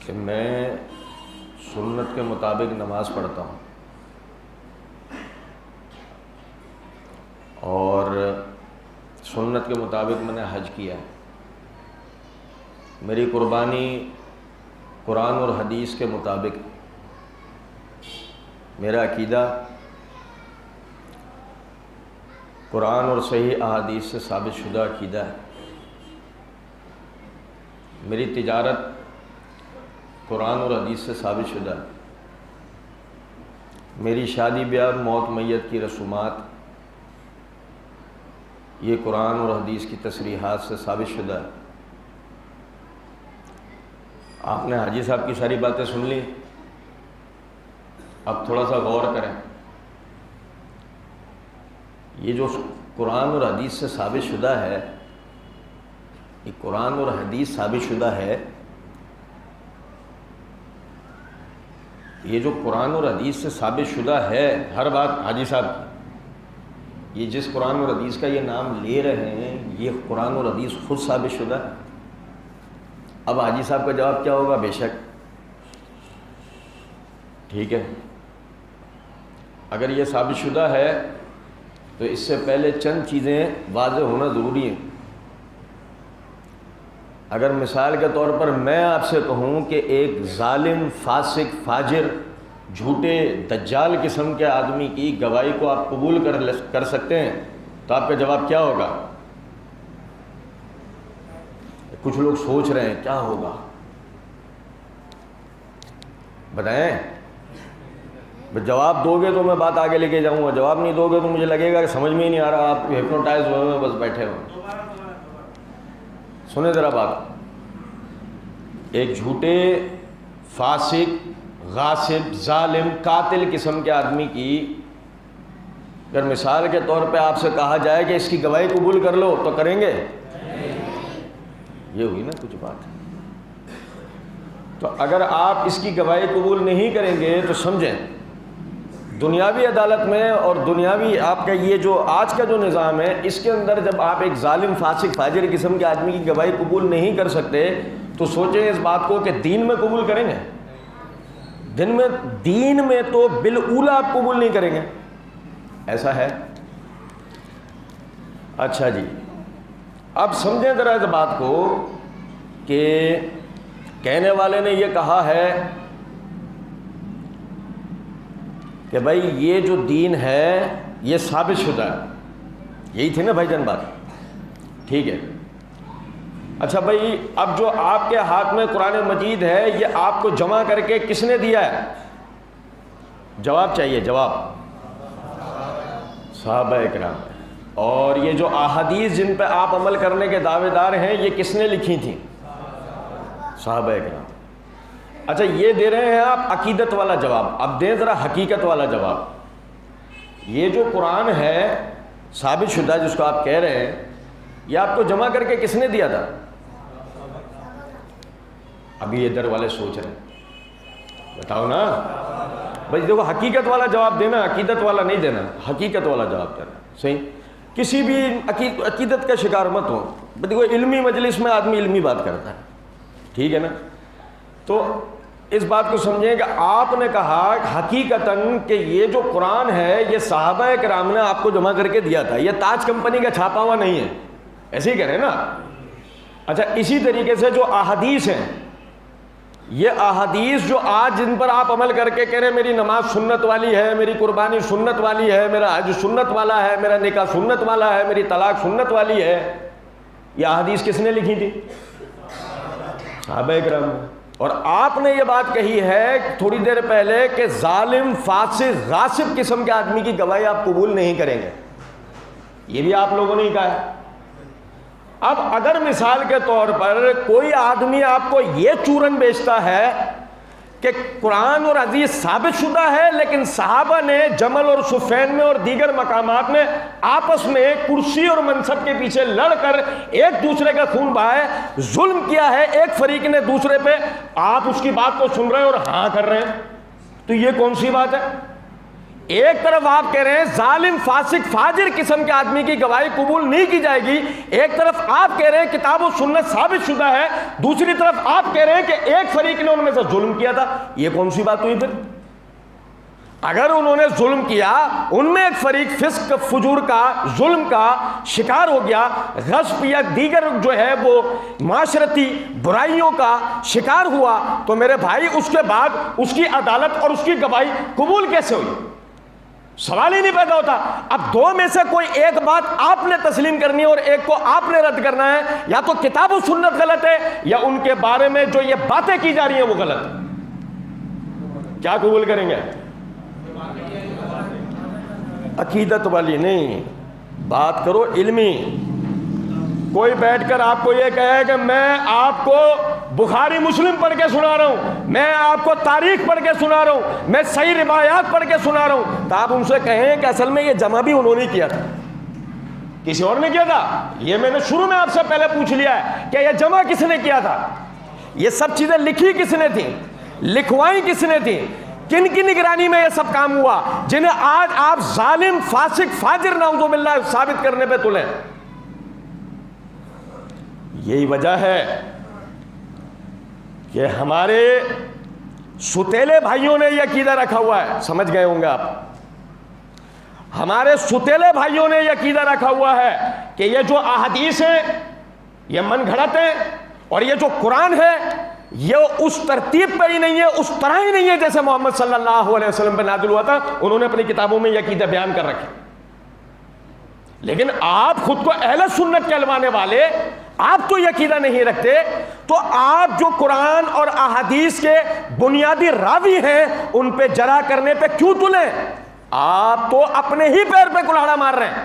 کہ میں سنت کے مطابق نماز پڑھتا ہوں اور سنت کے مطابق میں نے حج کیا ہے. میری قربانی قرآن اور حدیث کے مطابق. میرا عقیدہ قرآن اور صحیح احادیث سے ثابت شدہ عقیدہ ہے. میری تجارت قرآن اور حدیث سے ثابت شدہ ہے. میری شادی بیاہ موت میت کی رسومات یہ قرآن اور حدیث کی تصریحات سے ثابت شدہ ہے. آپ نے حاجی صاحب کی ساری باتیں سن لی. اب تھوڑا سا غور کریں. یہ جو قرآن اور حدیث سے ثابت شدہ ہے، یہ قرآن اور حدیث ثابت شدہ ہے، یہ جو قرآن اور حدیث سے ثابت شدہ ہے ہر بات حاجی صاحب کی، یہ جس قرآن اور حدیث کا یہ نام لے رہے ہیں یہ قرآن اور حدیث خود ثابت شدہ ہے. اب حاجی صاحب کا جواب کیا ہوگا؟ بے شک ٹھیک ہے. اگر یہ ثابت شدہ ہے تو اس سے پہلے چند چیزیں واضح ہونا ضروری ہیں. اگر مثال کے طور پر میں آپ سے کہوں کہ ایک ظالم، فاسق، فاجر، جھوٹے، دجال قسم کے آدمی کی گواہی کو آپ قبول کر سکتے ہیں تو آپ کا جواب کیا ہوگا؟ کچھ لوگ سوچ رہے ہیں کیا ہوگا، بتائیں. جواب دو گے تو میں بات آگے لے کے جاؤں گا، جواب نہیں دو گے تو مجھے لگے گا کہ سمجھ میں ہی نہیں آ رہا، آپ ہپنوٹائز ہوئے ہوئے بس بیٹھے ہوئے. سنیں ذرا بات. ایک جھوٹے، فاسق، غاصب، ظالم، قاتل قسم کے آدمی کی اگر مثال کے طور پہ آپ سے کہا جائے کہ اس کی گواہی قبول کر لو تو کریں گے؟ یہ ہوئی نا کچھ بات. تو اگر آپ اس کی گواہی قبول نہیں کریں گے تو سمجھیں دنیاوی عدالت میں اور دنیاوی آپ کا یہ جو آج کا جو نظام ہے اس کے اندر جب آپ ایک ظالم، فاسق، فاجر قسم کے آدمی کی گواہی قبول نہیں کر سکتے تو سوچیں اس بات کو کہ دین میں قبول کریں گے؟ دین میں تو بالاولیٰ آپ قبول نہیں کریں گے. ایسا ہے. اچھا جی، اب سمجھیں ذرا اس بات کو کہ کہنے والے نے یہ کہا ہے کہ بھائی یہ جو دین ہے یہ ثابت شدہ ہے. یہی تھی نا بھائی جان بات؟ ٹھیک ہے. اچھا بھائی اب جو آپ کے ہاتھ میں قرآن مجید ہے یہ آپ کو جمع کر کے کس نے دیا ہے؟ جواب چاہیے، جواب. صحابہ اکرام. اور یہ جو احادیث جن پہ آپ عمل کرنے کے دعوے دار ہیں یہ کس نے لکھی تھیں؟ صحابہ اکرام. اچھا یہ دے رہے ہیں آپ عقیدت والا جواب. اب دیں ذرا حقیقت والا جواب. یہ جو قرآن ہے ثابت شدہ جس کو آپ کہہ رہے ہیں یہ آپ کو جمع کر کے کس نے دیا تھا؟ ابھی ادھر والے سوچ رہے ہیں، بتاؤ نا بھائی. دیکھو حقیقت والا جواب دینا، عقیدت والا نہیں دینا، حقیقت والا جواب دینا. صحیح. کسی بھی عقیدت کا شکار مت ہو. دیکھو علمی مجلس میں آدمی علمی بات کرتا ہے، ٹھیک ہے نا. تو اس بات کو سمجھیں کہ آپ نے کہا حقیقتاً کہ یہ جو قرآن ہے یہ صحابہ کرام نے آپ کو جمع کر کے دیا تھا، یہ تاج کمپنی کا چھاپا ہوا نہیں ہے. ایسے ہی کہہ رہے ہیں نا. اچھا اسی طریقے سے جو احادیث ہیں یہ احادیث جو آج جن پر آپ عمل کر کے کہہ رہے ہیں میری نماز سنت والی ہے، میری قربانی سنت والی ہے، میرا حج سنت والا ہے، میرا نکاح سنت والا ہے، میری طلاق سنت والی ہے، یہ احادیث کس نے لکھی تھی؟ صحابہ کرام. اور آپ نے یہ بات کہی ہے تھوڑی دیر پہلے کہ ظالم، فاسق، غاصب قسم کے آدمی کی گواہی آپ قبول نہیں کریں گے. یہ بھی آپ لوگوں نے کہا ہے. اب اگر مثال کے طور پر کوئی آدمی آپ کو یہ چورن بیچتا ہے کہ قرآن اور حدیث ثابت شدہ ہے لیکن صحابہ نے جمل اور صفین میں اور دیگر مقامات میں آپس میں کرسی اور منصب کے پیچھے لڑ کر ایک دوسرے کا خون بہائے، ظلم کیا ہے ایک فریق نے دوسرے پہ، آپ اس کی بات کو سن رہے ہیں اور ہاں کر رہے ہیں، تو یہ کون سی بات ہے؟ ایک طرف آپ کہہ رہے ہیں ظالم فاسق فاجر قسم کے آدمی کی گواہی قبول نہیں کی جائے گی، ایک طرف آپ کہہ رہے ہیں کتاب و سنت ثابت شدہ ہے، دوسری طرف آپ کہہ رہے ہیں کہ ایک فریق نے ان میں سے ظلم کیا تھا. یہ کون سی بات ہوئی پھر؟ اگر انہوں نے ظلم کیا، ان میں ایک فریق فسق فجور کا ظلم کا شکار ہو گیا، غصب یا دیگر جو ہے وہ معاشرتی برائیوں کا شکار ہوا، تو میرے بھائی اس کے بعد اس کی عدالت اور اس کی گواہی قبول کیسے ہوئی؟ سوال ہی نہیں پیدا ہوتا. اب دو میں سے کوئی ایک بات آپ نے تسلیم کرنی ہے اور ایک کو آپ نے رد کرنا ہے. یا تو کتاب و سنت غلط ہے یا ان کے بارے میں جو یہ باتیں کی جا رہی ہیں وہ غلط ہے. کیا قبول کریں گے؟ عقیدت والی نہیں، بات کرو علمی. کوئی بیٹھ کر آپ کو یہ کہے کہ میں آپ کو بخاری مسلم پڑھ کے سنا رہا ہوں، میں آپ کو تاریخ پڑھ کے سنا رہا ہوں، میں صحیح روایات پڑھ کے سنا رہا ہوں، تو آپ ان سے کہیں کہ اصل میں یہ جمع بھی انہوں نے کیا تھا، کسی اور نے کیا تھا؟ یہ میں نے شروع میں آپ سے پہلے پوچھ لیا ہے کہ یہ جمع کس نے کیا تھا؟ یہ سب چیزیں لکھی کس نے تھیں؟ لکھوائی کس نے تھیں؟ کن کی نگرانی میں یہ سب کام ہوا جنہیں آج آپ ظالم فاسق فاجر نعوذ باللہ ثابت کرنے پہ تلیں؟ یہی وجہ ہے کہ ہمارے ستیلے بھائیوں نے یہ عقیدہ رکھا ہوا ہے، سمجھ گئے ہوں گے آپ، ہمارے ستیلے بھائیوں نے یہ عقیدہ رکھا ہوا ہے کہ یہ جو احادیث ہیں یہ من گھڑت ہیں، اور یہ جو قرآن ہے یہ اس ترتیب پہ ہی نہیں ہے، اس طرح ہی نہیں ہے جیسے محمد صلی اللہ علیہ وسلم پہ نازل ہوا تھا. انہوں نے اپنی کتابوں میں یہ عقیدہ بیان کر رکھے. لیکن آپ خود کو اہل سنت کہلوانے والے، آپ تو یہ عقیدہ نہیں رکھتے، تو آپ جو قرآن اور احادیث کے بنیادی راوی ہیں ان پہ جرح کرنے پہ کیوں تلیں؟ آپ تو اپنے ہی پیر پہ کلہاڑا مار رہے ہیں.